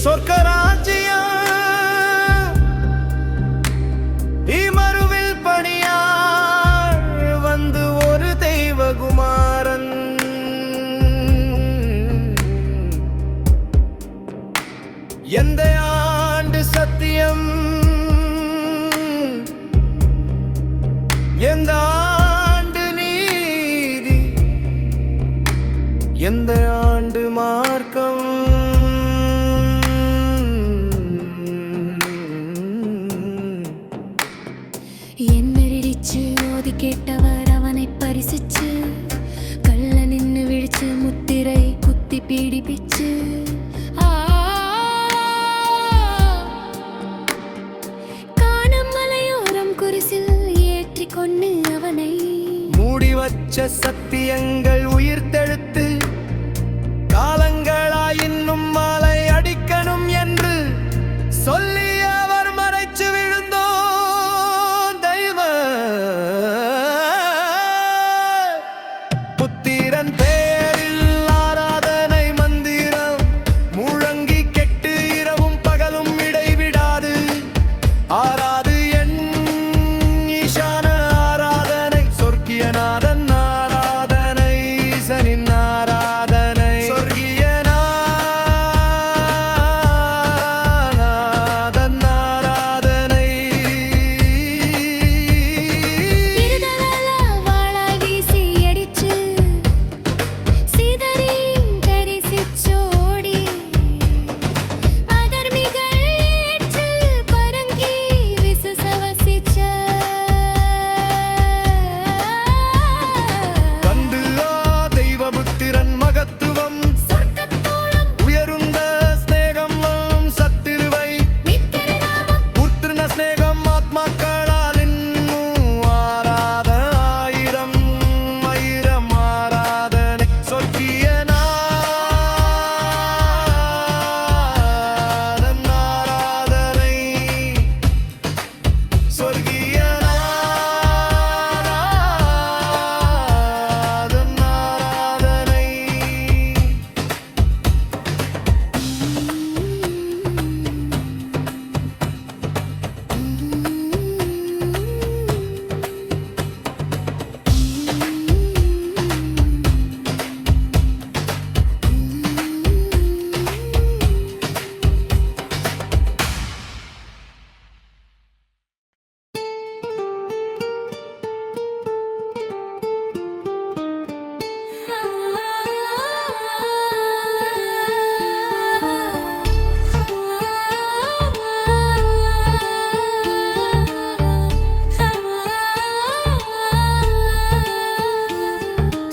சொர்க்கராஜ்யம் இமருவில் பணியாள் வந்து ஒரு தெய்வகுமாரன் எந்த ஆண்டு சத்தியம் எந்த ஆண்டு நீதி எந்த ஆண்டு மார்க்கம் என்னரிடிச்சு ஓதி கேட்டவர் அவனை பரிசிச்சு கள்ள நின்னு விழிச்சு முத்திரை குத்தி பீடிப்பிச்சு கொன்னு அவனை மூடி வச்ச சத்தியங்கள் உயிர்த்தெழுத்து காலங்களாய் இன்னும் மாலை அடிக்கணும் என்று சொல்லி அவர் மறைச்சு விழுந்தோ தெய்வ புத்திரன் பேரில் ஆராதனை மந்திரம் முழங்கி கெட்டு இரவும் பகலும் இடைவிடாது ஆராது நாதன் ஆராதனை ஈசனின் ஆராதனை சொர்க்கிய நாதன் ஆராதனை வாழாய் வீசி அடிச்சு சிதறி தரிசிச்சோடி அதர்மிகள் ஏற்று பரங்கி விசுசவசிச்ச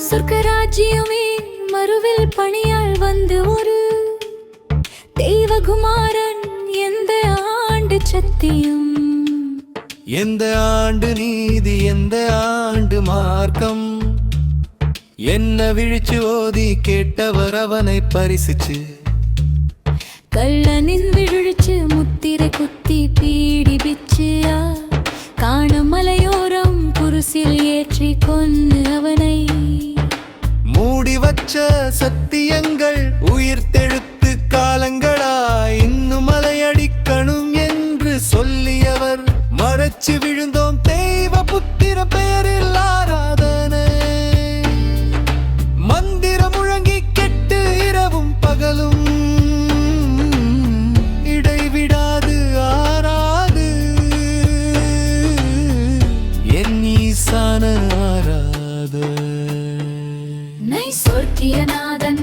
சொர்க்கராஜ்யமே மறுவில் பணியாள் வந்து ஒரு தெய்வகுமாரன் எந்த ஆண்டு சத்தியம் எந்த ஆண்டு நீதி எந்த ஆண்டு மார்க்கம் என்ன விழிச்சு ஓதி கேட்டவர் அவனை பரிசிச்சு கள்ளனின் விழிச்சு முத்திரை குத்தி பீடிபிச்சு காணும் மலையோரம் குருசில் ஏற்றி கொன்னு அவனை மூடி வச்ச சத்தியங்கள் உயிர்த்தெழுத்து காலங்களாய் இன்னும் மலையடிக்கணும் என்று சொல்லியவர் மறைச்சு விழுந்தோம் தெய்வ புத்திர பெயரில் ஆராதனை மந்திரம் முழங்கி கெட்டு இரவும் பகலும் இடைவிடாது ஆராது என் ஈசான ஆராத சொர்க்கிய நாதன்